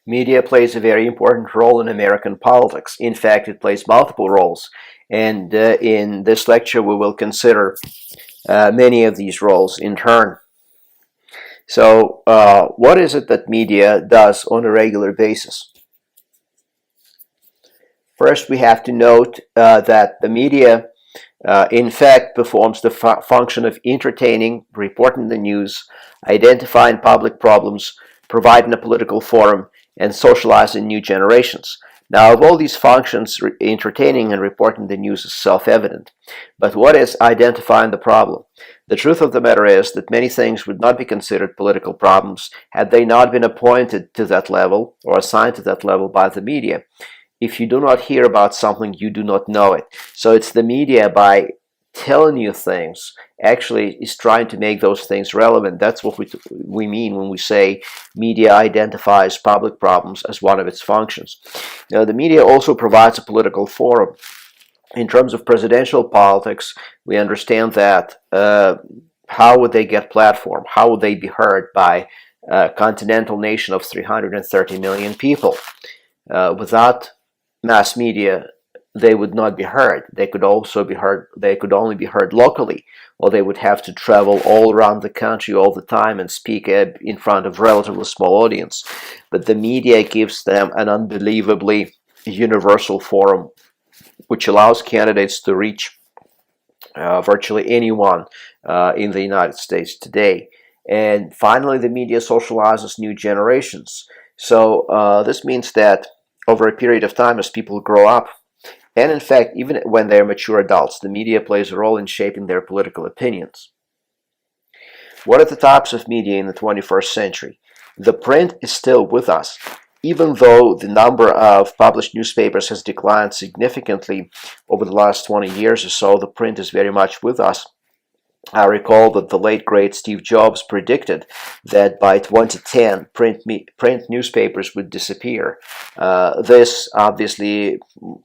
Media plays a very important role in American politics. In fact, it plays multiple roles. And in this lecture, we will consider many of these roles in turn. So, what is it that media does on a regular basis? First, we have to note that the media, in fact, performs the function of entertaining, reporting the news, identifying public problems, providing a political forum, and socializing new generations. Now, of all these functions, entertaining and reporting the news is self-evident. But what is identifying the problem? The truth of the matter is that many things would not be considered political problems had they not been appointed to that level or assigned to that level by the media. If you do not hear about something, you do not know it. So it's the media, by telling you things, actually is trying to make those things relevant. That's what we mean when we say media identifies public problems as one of its functions. Now, the media also provides a political forum. In terms of presidential politics, we understand that how would they get platform? How would they be heard by a continental nation of 330 million people? Without mass media, they would not be heard. They could also be heard. They could only be heard locally, or they would have to travel all around the country all the time and speak in front of a relatively small audience. But the media gives them an unbelievably universal forum, which allows candidates to reach virtually anyone in the United States today. And finally, the media socializes new generations. So this means that over a period of time, as people grow up, and in fact, even when they're mature adults, the media plays a role in shaping their political opinions. What are the types of media in the 21st century? The print is still with us. Even though the number of published newspapers has declined significantly over the last 20 years or so, the print is very much with us. I recall that the late great Steve Jobs predicted that by 2010 print newspapers would disappear. This obviously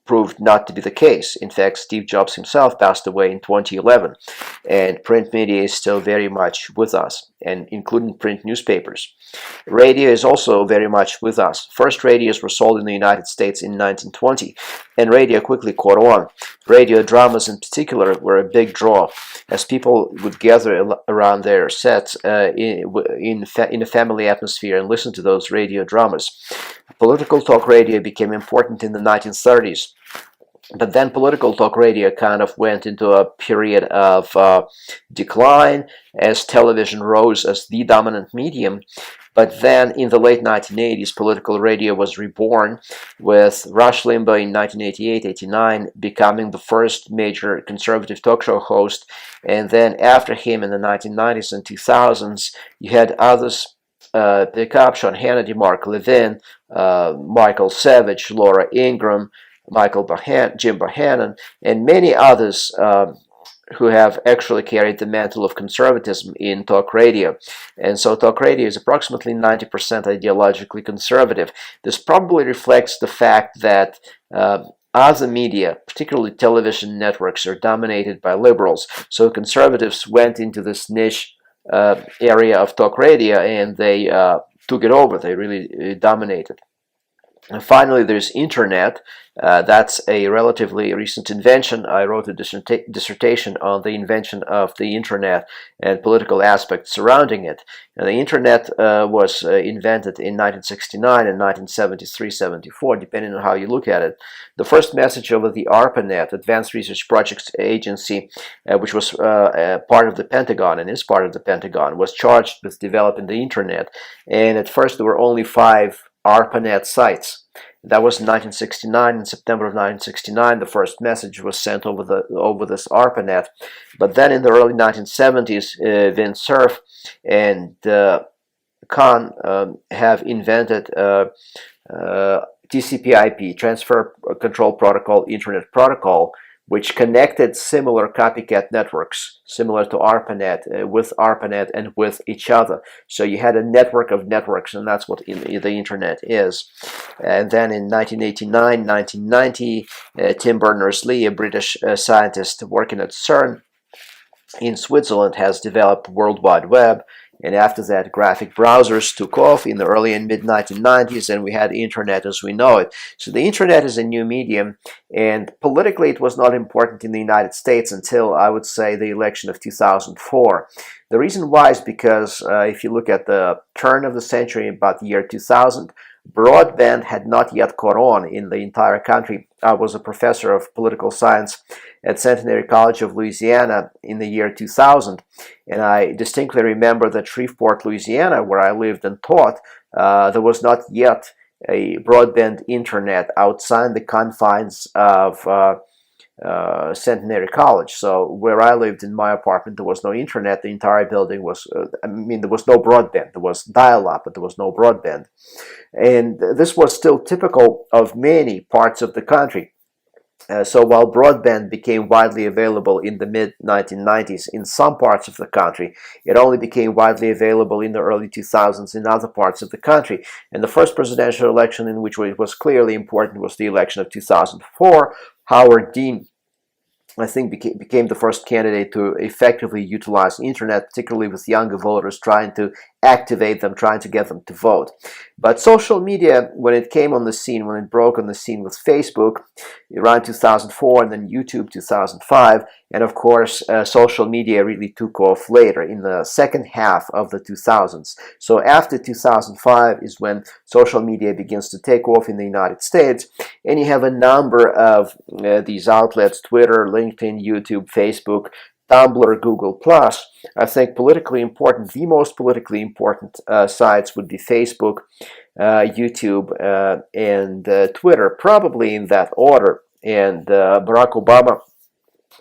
proved not to be the case. In fact, Steve Jobs himself passed away in 2011, and print media is still very much with us, and including print newspapers. Radio is also very much with us. First radios were sold in the United States in 1920, and radio quickly caught on. Radio dramas in particular were a big draw, as people would gather around their sets in a family atmosphere and listen to those radio dramas. Political talk radio became important in the 1930s. But then political talk radio kind of went into a period of decline as television rose as the dominant medium. But then in the late 1980s, political radio was reborn, with Rush Limbaugh in 1988-89 becoming the first major conservative talk show host. And then after him in the 1990s and 2000s, you had others pick up: Sean Hannity, Mark Levin, Michael Savage, Laura Ingraham, Jim Bohannon, and many others who have actually carried the mantle of conservatism in talk radio. And so talk radio is approximately 90% ideologically conservative. This probably reflects the fact that other media, particularly television networks, are dominated by liberals. So conservatives went into this niche area of talk radio, and they took it over. They really dominated. And finally, there's internet. That's a relatively recent invention. I wrote a dissertation on the invention of the internet and political aspects surrounding it. And the internet was invented in 1969 and 1973-74, depending on how you look at it. The first message over the ARPANET, Advanced Research Projects Agency, which was part of the Pentagon and is part of the Pentagon, was charged with developing the internet. And at first there were only 5 ARPANET sites. That was in 1969. In September of 1969, the first message was sent over this ARPANET. But then in the early 1970s, Vint Cerf and Khan have invented TCP/IP, Transfer Control Protocol, Internet Protocol, which connected similar copycat networks, similar to ARPANET, with ARPANET and with each other. So you had a network of networks, and that's what the internet is. And then in 1989, 1990, Tim Berners-Lee, a British scientist working at CERN in Switzerland, has developed World Wide Web, and after that graphic browsers took off in the early and mid 1990s, and we had the internet as we know it. So the internet is a new medium, and politically it was not important in the United States until, I would say, the election of 2004. The reason why is because if you look at the turn of the century, about the year 2000, broadband had not yet caught on in the entire country. I was a professor of political science at Centenary College of Louisiana in the year 2000, and I distinctly remember that Shreveport, Louisiana, where I lived and taught, there was not yet a broadband internet outside the confines of Centenary College. So where I lived in my apartment, there was no internet. The entire building was, there was no broadband. There was dial-up, but there was no broadband. And this was still typical of many parts of the country. So while broadband became widely available in the mid-1990s in some parts of the country, it only became widely available in the early 2000s in other parts of the country. And the first presidential election in which it was clearly important was the election of 2004. Howard Dean, I think, became the first candidate to effectively utilize the internet, particularly with younger voters, trying to activate them, trying to get them to vote. But social media, when it came on the scene, when it broke on the scene with Facebook around 2004, and then YouTube 2005, and of course social media really took off later in the second half of the 2000s. So after 2005 is when social media begins to take off in the United States, and you have a number of these outlets: Twitter, LinkedIn, YouTube, Facebook, Tumblr, Google+. I think politically important, the most politically important sites would be Facebook, YouTube, and Twitter, probably in that order. And Barack Obama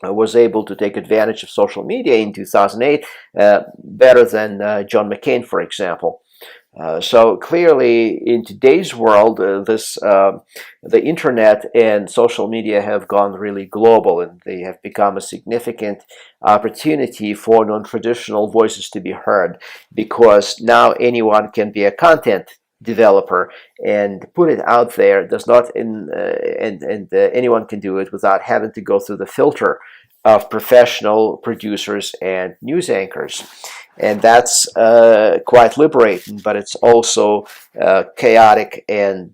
was able to take advantage of social media in 2008 better than John McCain, for example. So clearly, in today's world, the internet and social media have gone really global, and they have become a significant opportunity for non-traditional voices to be heard, because now anyone can be a content developer and put it out there. Does not anyone can do it without having to go through the filter of professional producers and news anchors. And that's quite liberating, but it's also chaotic and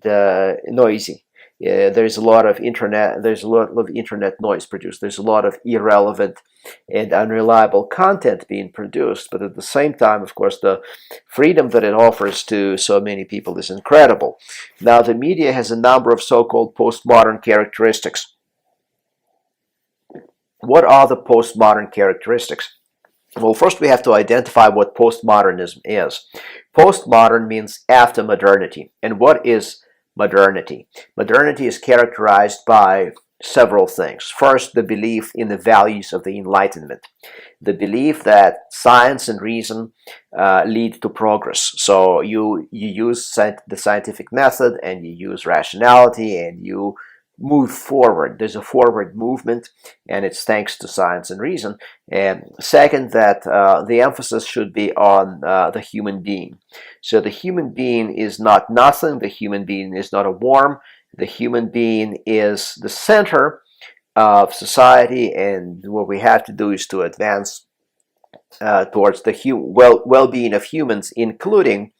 noisy. There's a lot of internet noise produced. There's a lot of irrelevant and unreliable content being produced, but at the same time, of course, the freedom that it offers to so many people is incredible. Now, the media has a number of so-called postmodern characteristics. What are the postmodern characteristics? Well, first we have to identify what postmodernism is. Postmodern means after modernity. And what is modernity? Modernity is characterized by several things. First, the belief in the values of the Enlightenment. The belief that science and reason lead to progress. So you use the scientific method, and you use rationality, and you move forward. There's a forward movement, and it's thanks to science and reason. And second, that the emphasis should be on the human being. So the human being is not nothing. The human being is not a worm. The human being is the center of society, and what we have to do is to advance towards the well-being of humans, including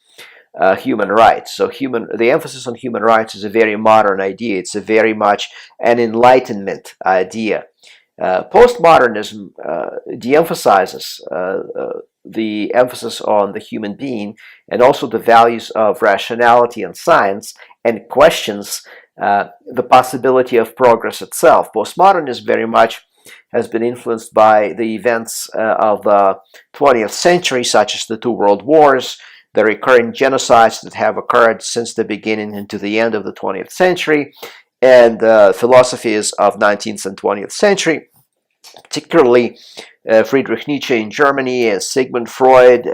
human rights. So the emphasis on human rights is a very modern idea. It's a very much an Enlightenment idea. Postmodernism de-emphasizes the emphasis on the human being, and also the values of rationality and science, and questions the possibility of progress itself. Postmodernism very much has been influenced by the events of the 20th century, such as the two world wars, the recurring genocides that have occurred since the beginning into the end of the 20th century, and philosophies of 19th and 20th century, particularly Friedrich Nietzsche in Germany, and Sigmund Freud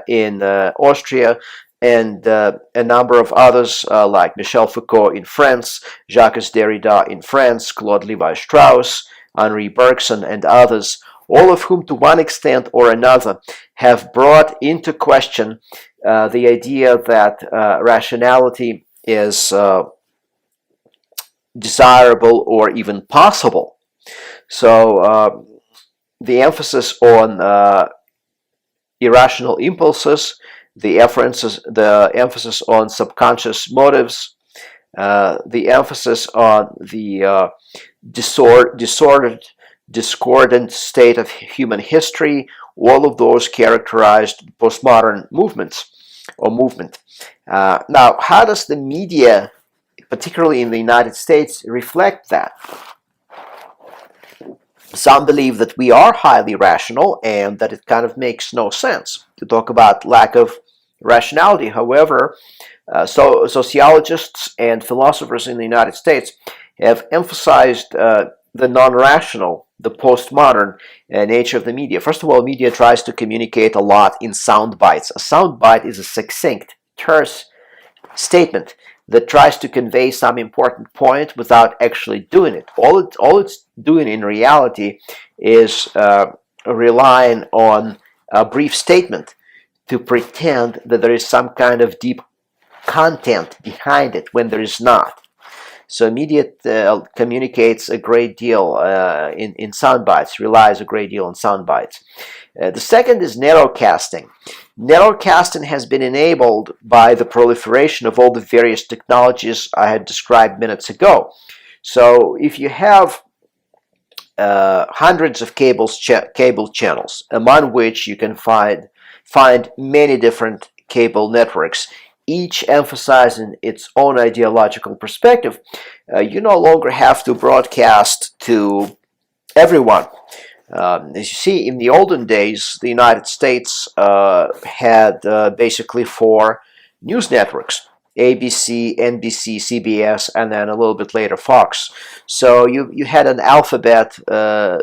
in Austria, and a number of others like Michel Foucault in France, Jacques Derrida in France, Claude Levi-Strauss, Henri Bergson, and others, all of whom to one extent or another have brought into question the idea that rationality is desirable or even possible. So the emphasis on irrational impulses, the emphasis on subconscious motives, the emphasis on the disordered, discordant state of human history. All of those characterized postmodern movement. Now, how does the media, particularly in the United States, reflect that? Some believe that we are highly rational and that it kind of makes no sense to talk about lack of rationality. However, sociologists and philosophers in the United States have emphasized the non-rational, the postmodern nature of the media. First of all, media tries to communicate a lot in sound bites. A sound bite is a succinct, terse statement that tries to convey some important point without actually doing it. All it's doing in reality is relying on a brief statement to pretend that there is some kind of deep content behind it when there is not. So media communicates a great deal in sound bites, relies a great deal on sound bites. The second is narrowcasting. Narrowcasting has been enabled by the proliferation of all the various technologies I had described minutes ago. So if you have hundreds of cable channels, among which you can find many different cable networks, each emphasizing its own ideological perspective, you no longer have to broadcast to everyone. As you see, in the olden days, the United States had basically 4 news networks: ABC, NBC, CBS, and then a little bit later Fox. So you had an alphabet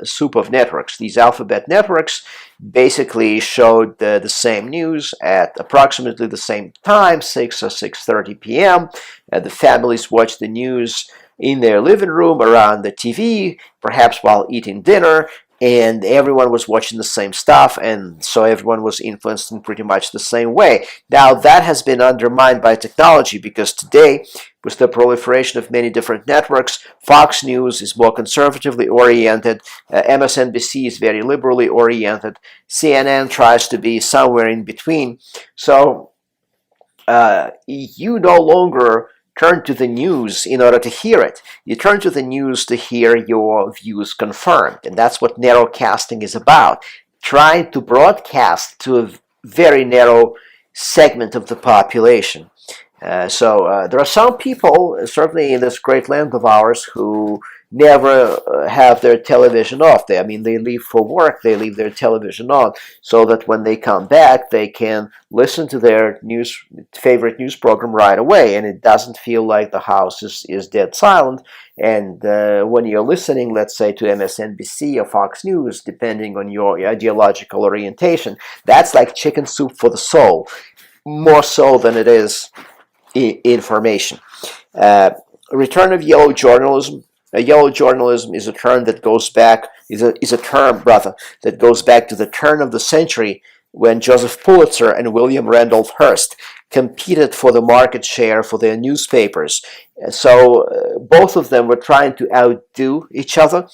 soup of networks. These alphabet networks basically showed the same news at approximately the same time, 6 or 6:30 p.m. The families watched the news in their living room around the TV, perhaps while eating dinner, and everyone was watching the same stuff, and so everyone was influenced in pretty much the same way. Now, that has been undermined by technology, because today, with the proliferation of many different networks, Fox News is more conservatively oriented, MSNBC is very liberally oriented, CNN tries to be somewhere in between. So you no longer turn to the news in order to hear it. You turn to the news to hear your views confirmed. And that's what narrowcasting is about. Trying to broadcast to a very narrow segment of the population. So there are some people, certainly in this great land of ours, who never have their television off. They leave for work, they leave their television on, so that when they come back, they can listen to their favorite news program right away, and it doesn't feel like the house is dead silent. And when you're listening, let's say, to MSNBC or Fox News, depending on your ideological orientation, that's like chicken soup for the soul, more so than it is information. Return of yellow journalism. Yellow journalism is a term that goes back that goes back to the turn of the century, when Joseph Pulitzer and William Randolph Hearst competed for the market share for their newspapers. So both of them were trying to outdo each other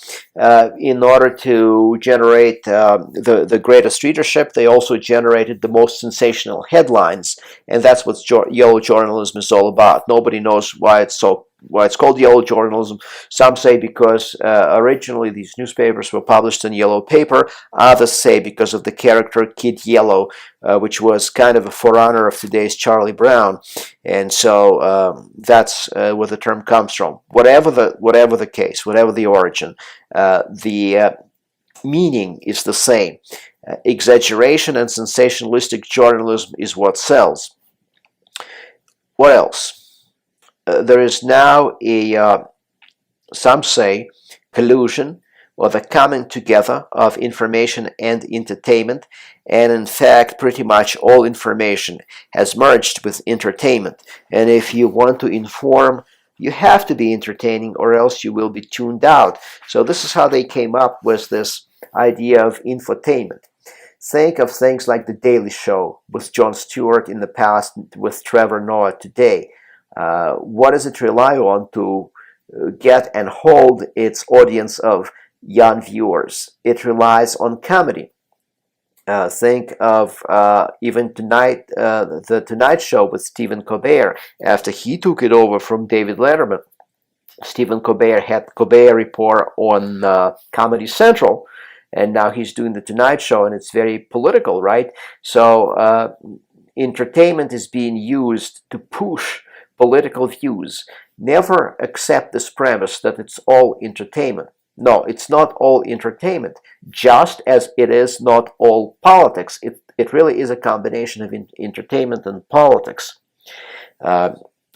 in order to generate the greatest readership. They also generated the most sensational headlines, and that's what yellow journalism is all about. Nobody knows why it's called yellow journalism. Some say because originally these newspapers were published in yellow paper. Others say because of the character Kid Yellow, which was kind of a forerunner of today's Charlie Brown. And so that's where the term comes from. Whatever the case, whatever the origin, the meaning is the same. Exaggeration and sensationalistic journalism is what sells. What else? There is now some say, collusion, or the coming together of information and entertainment, and in fact, pretty much all information has merged with entertainment. And if you want to inform, you have to be entertaining, or else you will be tuned out. So this is how they came up with this idea of infotainment. Think of things like The Daily Show with Jon Stewart in the past, with Trevor Noah today. What does it rely on to get and hold its audience of young viewers? It relies on comedy. Think of even tonight, the Tonight Show with Stephen Colbert. After he took it over from David Letterman, Stephen Colbert had Colbert Report on Comedy Central, and now he's doing the Tonight Show, and it's very political, right? So entertainment is being used to push political views. Never accept this premise that it's all entertainment. No, it's not all entertainment, just as it is not all politics. It really is a combination of entertainment and politics.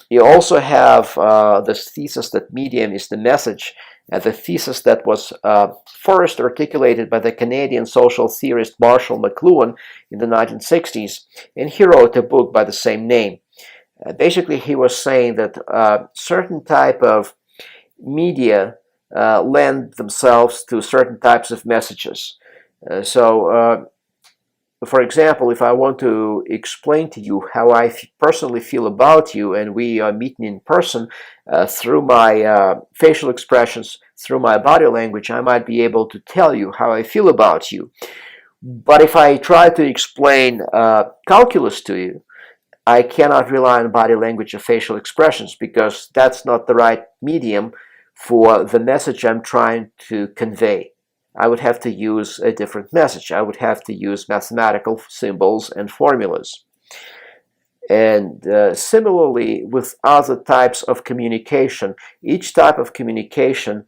You also have this thesis that medium is the message, the thesis that was first articulated by the Canadian social theorist Marshall McLuhan in the 1960s, and he wrote a book by the same name. Basically, he was saying that certain type of media lend themselves to certain types of messages. For example, if I want to explain to you how I personally feel about you, and we are meeting in person, through my facial expressions, through my body language, I might be able to tell you how I feel about you. But if I try to explain calculus to you, I cannot rely on body language or facial expressions, because that's not the right medium for the message I'm trying to convey. I would have to use a different message. I would have to use mathematical symbols and formulas. And similarly with other types of communication, each type of communication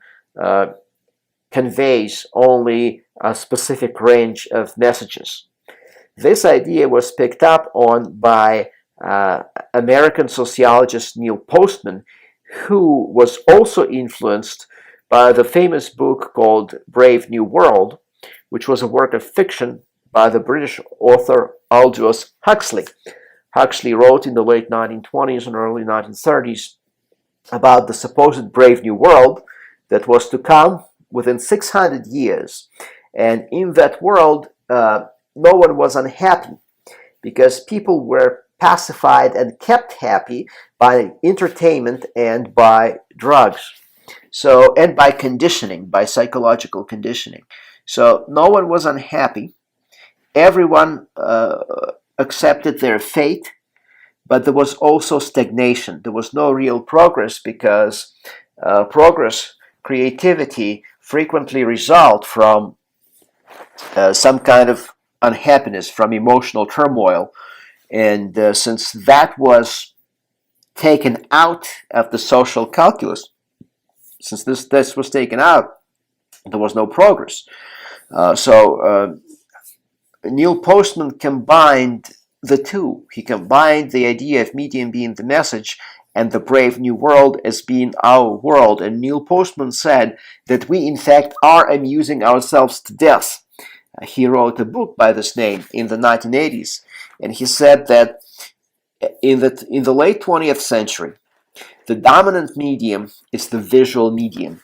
conveys only a specific range of messages. This idea was picked up on by American sociologist Neil Postman, who was also influenced by the famous book called Brave New World, which was a work of fiction by the British author Aldous Huxley. Huxley wrote in the late 1920s and early 1930s about the supposed Brave New World that was to come within 600 years. And in that world, no one was unhappy, because people were pacified and kept happy by entertainment and by drugs. So, and by conditioning, by psychological conditioning. So no one was unhappy. Everyone accepted their fate, but there was also stagnation. There was no real progress, because progress, creativity frequently result from some kind of unhappiness, from emotional turmoil. And since that was taken out of the social calculus, since this was taken out, there was no progress. Neil Postman combined the two. He combined the idea of medium being the message and the Brave New World as being our world. And Neil Postman said that we, in fact, are amusing ourselves to death. He wrote a book by this name in the 1980s, and he said that in the late 20th century, the dominant medium is the visual medium.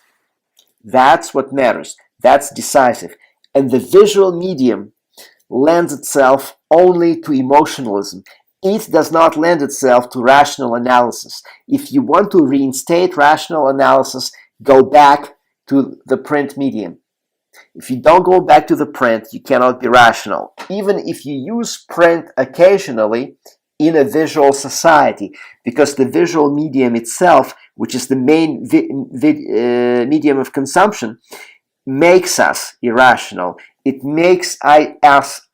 That's what matters. That's decisive. And the visual medium lends itself only to emotionalism. It does not lend itself to rational analysis. If you want to reinstate rational analysis, go back to the print medium. If you don't go back to the print, you cannot be rational. Even if you use print occasionally in a visual society, because the visual medium itself, which is the main medium of consumption, makes us irrational. It makes us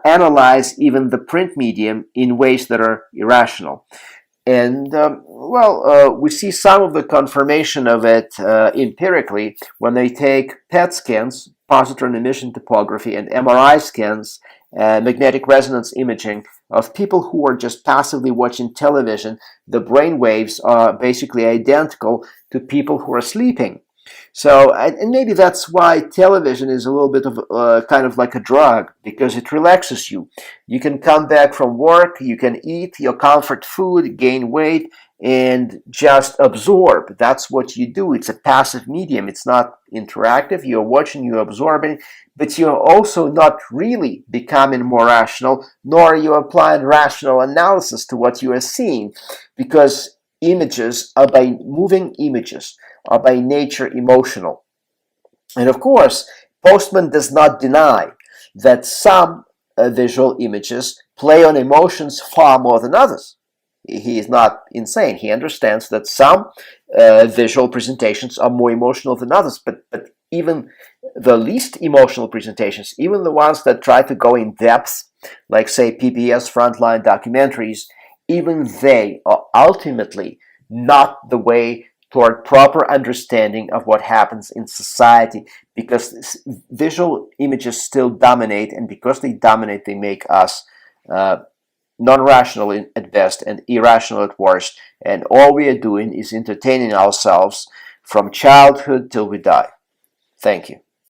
analyze even the print medium in ways that are irrational. And, we see some of the confirmation of it empirically when they take PET scans, positron emission topography, and MRI scans, magnetic resonance imaging, of people who are just passively watching television. The brain waves are basically identical to people who are sleeping. So, and maybe that's why television is a little bit of kind of like a drug, because it relaxes you. You can come back from work, you can eat your comfort food, gain weight, and just absorb. That's what you do. It's a passive medium. It's not interactive. You're watching, you're absorbing, but you're also not really becoming more rational, nor are you applying rational analysis to what you are seeing, because images are by moving images are by nature emotional. And of course, Postman does not deny that some visual images play on emotions far more than others. He is not insane. He understands that some visual presentations are more emotional than others, but even the least emotional presentations, even the ones that try to go in depth, like say PBS frontline documentaries, even they are ultimately not the way toward proper understanding of what happens in society, because visual images still dominate, and because they dominate, they make us non-rational at best and irrational at worst, and all we are doing is entertaining ourselves from childhood till we die. Thank you.